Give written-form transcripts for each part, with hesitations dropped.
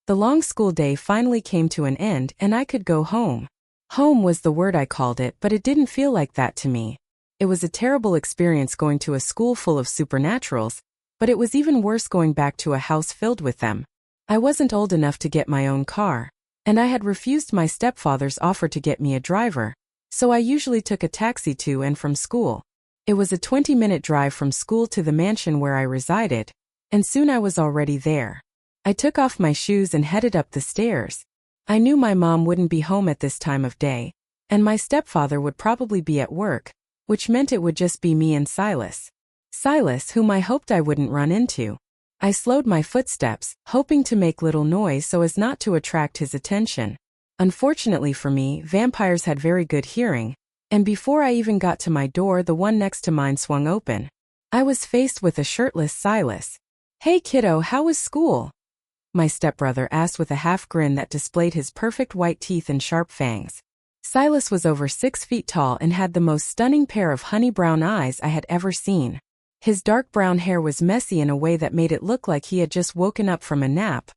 The long school day finally came to an end and I could go home. Home was the word I called it, but it didn't feel like that to me. It was a terrible experience going to a school full of supernaturals, but it was even worse going back to a house filled with them. I wasn't old enough to get my own car, and I had refused my stepfather's offer to get me a driver, so I usually took a taxi to and from school. It was a 20-minute drive from school to the mansion where I resided, and soon I was already there. I took off my shoes and headed up the stairs. I knew my mom wouldn't be home at this time of day, and my stepfather would probably be at work, which meant it would just be me and Silas. Silas, whom I hoped I wouldn't run into. I slowed my footsteps, hoping to make little noise so as not to attract his attention. Unfortunately for me, vampires had very good hearing, and before I even got to my door, the one next to mine swung open. I was faced with a shirtless Silas. "Hey kiddo, how was school?" my stepbrother asked with a half grin that displayed his perfect white teeth and sharp fangs. Silas was over 6 feet tall and had the most stunning pair of honey-brown eyes I had ever seen. His dark brown hair was messy in a way that made it look like he had just woken up from a nap.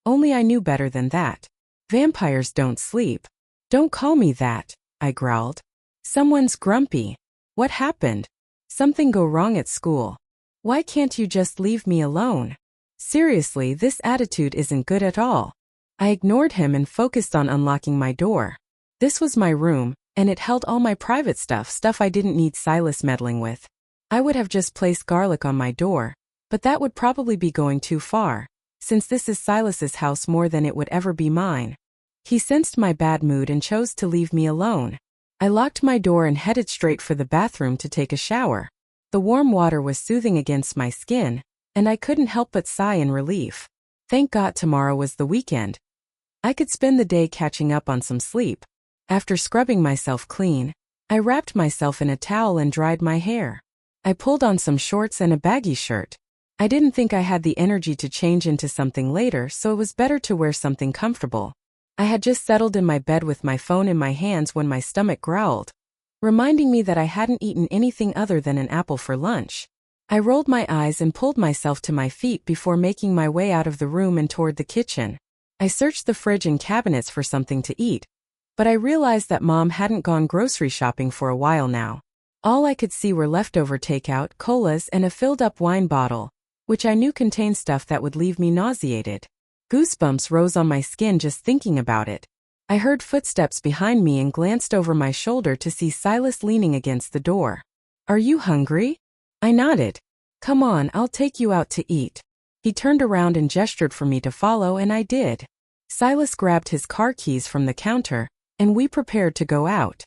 Only I knew better than that. "Vampires don't sleep." "Don't call me that," I growled. "Someone's grumpy." "What happened? Something go wrong at school? Why can't you just leave me alone? Seriously, this attitude isn't good at all." I ignored him and focused on unlocking my door. This was my room, and it held all my private stuff I didn't need Silas meddling with. I would have just placed garlic on my door, but that would probably be going too far, since this is Silas's house more than it would ever be mine. He sensed my bad mood and chose to leave me alone. I locked my door and headed straight for the bathroom to take a shower. The warm water was soothing against my skin, and I couldn't help but sigh in relief. Thank God tomorrow was the weekend. I could spend the day catching up on some sleep. After scrubbing myself clean, I wrapped myself in a towel and dried my hair. I pulled on some shorts and a baggy shirt. I didn't think I had the energy to change into something later, so it was better to wear something comfortable. I had just settled in my bed with my phone in my hands when my stomach growled, reminding me that I hadn't eaten anything other than an apple for lunch. I rolled my eyes and pulled myself to my feet before making my way out of the room and toward the kitchen. I searched the fridge and cabinets for something to eat, but I realized that Mom hadn't gone grocery shopping for a while now. All I could see were leftover takeout, colas, and a filled-up wine bottle, which I knew contained stuff that would leave me nauseated. Goosebumps rose on my skin just thinking about it. I heard footsteps behind me and glanced over my shoulder to see Silas leaning against the door. "Are you hungry?" I nodded. "Come on, I'll take you out to eat." He turned around and gestured for me to follow, and I did. Silas grabbed his car keys from the counter, and we prepared to go out.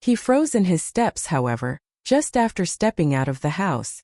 He froze in his steps, however, just after stepping out of the house.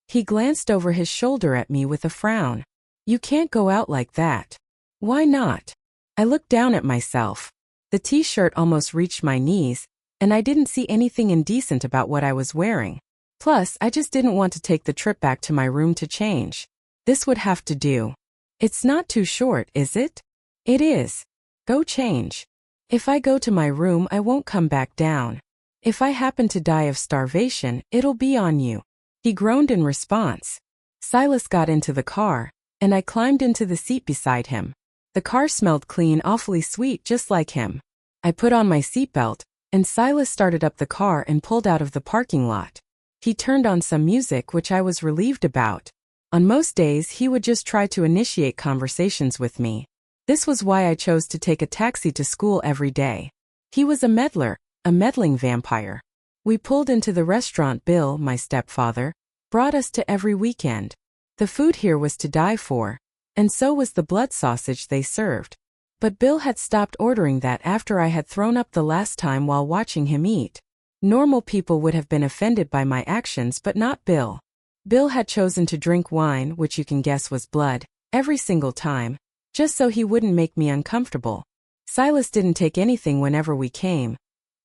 He glanced over his shoulder at me with a frown. "You can't go out like that." "Why not?" I looked down at myself. The t-shirt almost reached my knees, and I didn't see anything indecent about what I was wearing. Plus, I just didn't want to take the trip back to my room to change. This would have to do. "It's not too short, is it?" "It is. Go change. If I go to my room, I won't come back down. If I happen to die of starvation, it'll be on you." He groaned in response. Silas got into the car, and I climbed into the seat beside him. The car smelled clean, awfully sweet, just like him. I put on my seatbelt, and Silas started up the car and pulled out of the parking lot. He turned on some music, which I was relieved about. On most days, he would just try to initiate conversations with me. This was why I chose to take a taxi to school every day. He was a meddler, a meddling vampire. We pulled into the restaurant Bill, my stepfather, brought us to every weekend. The food here was to die for, and so was the blood sausage they served. But Bill had stopped ordering that after I had thrown up the last time while watching him eat. Normal people would have been offended by my actions, but not Bill. Bill had chosen to drink wine, which you can guess was blood, every single time, just so he wouldn't make me uncomfortable. Silas didn't take anything whenever we came.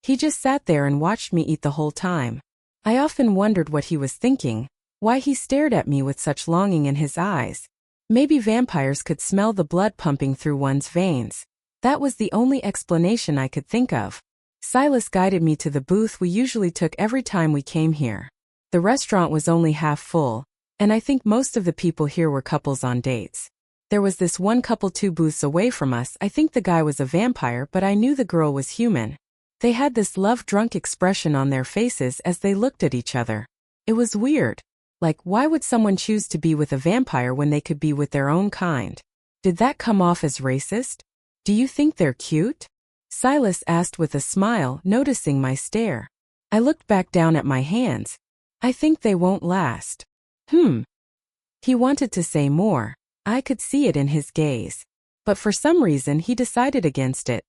He just sat there and watched me eat the whole time. I often wondered what he was thinking, why he stared at me with such longing in his eyes. Maybe vampires could smell the blood pumping through one's veins. That was the only explanation I could think of. Silas guided me to the booth we usually took every time we came here. The restaurant was only half full, and I think most of the people here were couples on dates. There was this one couple 2 booths away from us. I think the guy was a vampire, but I knew the girl was human. They had this love-drunk expression on their faces as they looked at each other. It was weird. Like, why would someone choose to be with a vampire when they could be with their own kind? Did that come off as racist? Do you think they're cute? Silas asked with a smile, noticing my stare. I looked back down at my hands. I think they won't last. He wanted to say more. I could see it in his gaze. But for some reason he decided against it.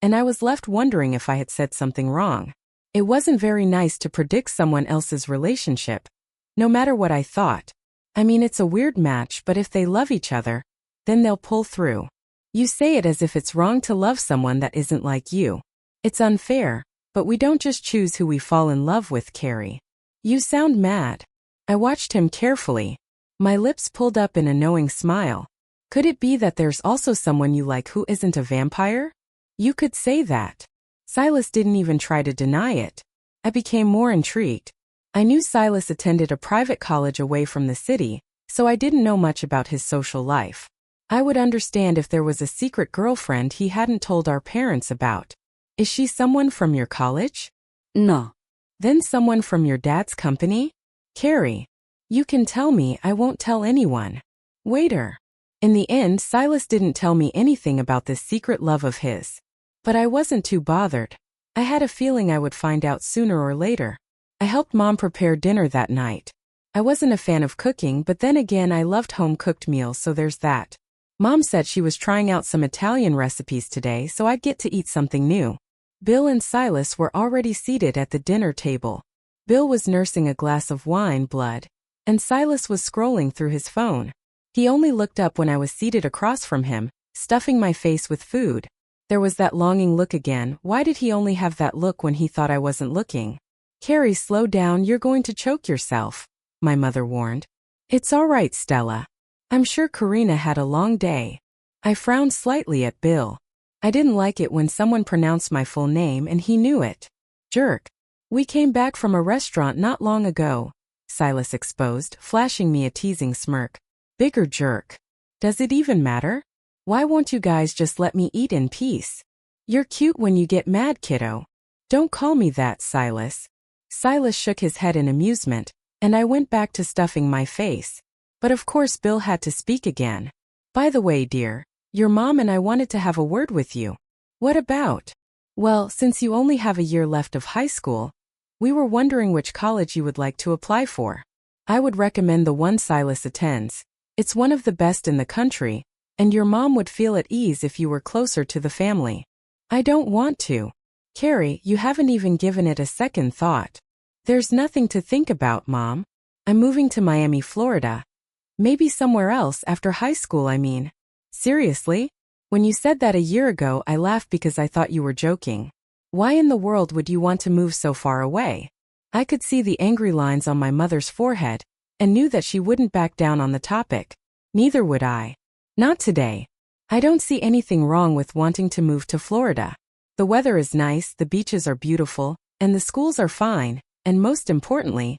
And I was left wondering if I had said something wrong. It wasn't very nice to predict someone else's relationship. No matter what I thought. I mean, it's a weird match, but if they love each other, then they'll pull through. You say it as if it's wrong to love someone that isn't like you. It's unfair, but we don't just choose who we fall in love with, Carrie. You sound mad. I watched him carefully. My lips pulled up in a knowing smile. Could it be that there's also someone you like who isn't a vampire? You could say that. Silas didn't even try to deny it. I became more intrigued. I knew Silas attended a private college away from the city, so I didn't know much about his social life. I would understand if there was a secret girlfriend he hadn't told our parents about. Is she someone from your college? No. Then someone from your dad's company? Carrie. You can tell me, I won't tell anyone. Waiter. In the end, Silas didn't tell me anything about this secret love of his. But I wasn't too bothered. I had a feeling I would find out sooner or later. I helped Mom prepare dinner that night. I wasn't a fan of cooking, but then again I loved home-cooked meals, so there's that. Mom said she was trying out some Italian recipes today, so I'd get to eat something new. Bill and Silas were already seated at the dinner table. Bill was nursing a glass of wine, blood, and Silas was scrolling through his phone. He only looked up when I was seated across from him, stuffing my face with food. There was that longing look again. Why did he only have that look when he thought I wasn't looking? Carrie, slow down, you're going to choke yourself, my mother warned. It's all right, Stella. I'm sure Karina had a long day. I frowned slightly at Bill. I didn't like it when someone pronounced my full name and he knew it. Jerk. We came back from a restaurant not long ago, Silas exposed, flashing me a teasing smirk. Bigger jerk. Does it even matter? Why won't you guys just let me eat in peace? You're cute when you get mad, kiddo. Don't call me that, Silas. Silas shook his head in amusement, and I went back to stuffing my face. But of course Bill had to speak again. By the way, dear, your mom and I wanted to have a word with you. What about? Well, since you only have a year left of high school, we were wondering which college you would like to apply for. I would recommend the one Silas attends. It's one of the best in the country, and your mom would feel at ease if you were closer to the family. I don't want to. Carrie, you haven't even given it a second thought. There's nothing to think about, Mom. I'm moving to Miami, Florida. Maybe somewhere else after high school, I mean. Seriously? When you said that a year ago, I laughed because I thought you were joking. Why in the world would you want to move so far away? I could see the angry lines on my mother's forehead, and knew that she wouldn't back down on the topic. Neither would I. Not today. I don't see anything wrong with wanting to move to Florida. The weather is nice, the beaches are beautiful, and the schools are fine, and most importantly,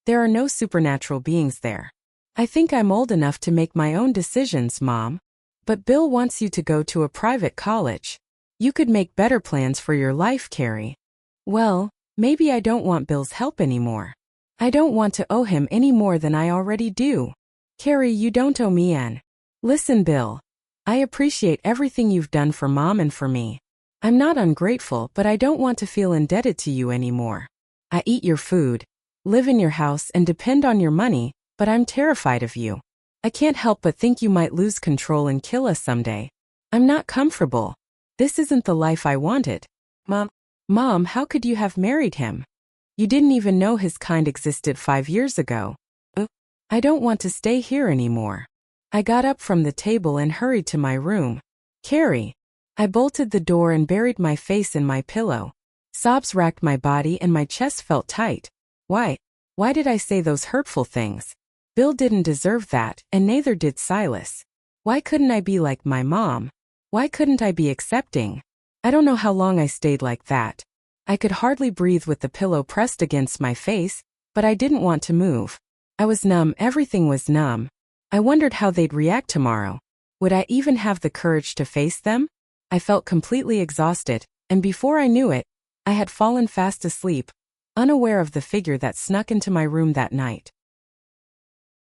there are no supernatural beings there. I think I'm old enough to make my own decisions, Mom. But Bill wants you to go to a private college. You could make better plans for your life, Carrie. Well, maybe I don't want Bill's help anymore. I don't want to owe him any more than I already do. Carrie, you don't owe me an. Listen, Bill. I appreciate everything you've done for Mom and for me. I'm not ungrateful, but I don't want to feel indebted to you anymore. I eat your food, live in your house, and depend on your money, but I'm terrified of you. I can't help but think you might lose control and kill us someday. I'm not comfortable. This isn't the life I wanted. Mom, how could you have married him? You didn't even know his kind existed 5 years ago. I don't want to stay here anymore. I got up from the table and hurried to my room. Carrie. I bolted the door and buried my face in my pillow. Sobs racked my body and my chest felt tight. Why did I say those hurtful things? Bill didn't deserve that, and neither did Silas. Why couldn't I be like my mom? Why couldn't I be accepting? I don't know how long I stayed like that. I could hardly breathe with the pillow pressed against my face, but I didn't want to move. I was numb, everything was numb. I wondered how they'd react tomorrow. Would I even have the courage to face them? I felt completely exhausted, and before I knew it, I had fallen fast asleep, unaware of the figure that snuck into my room that night.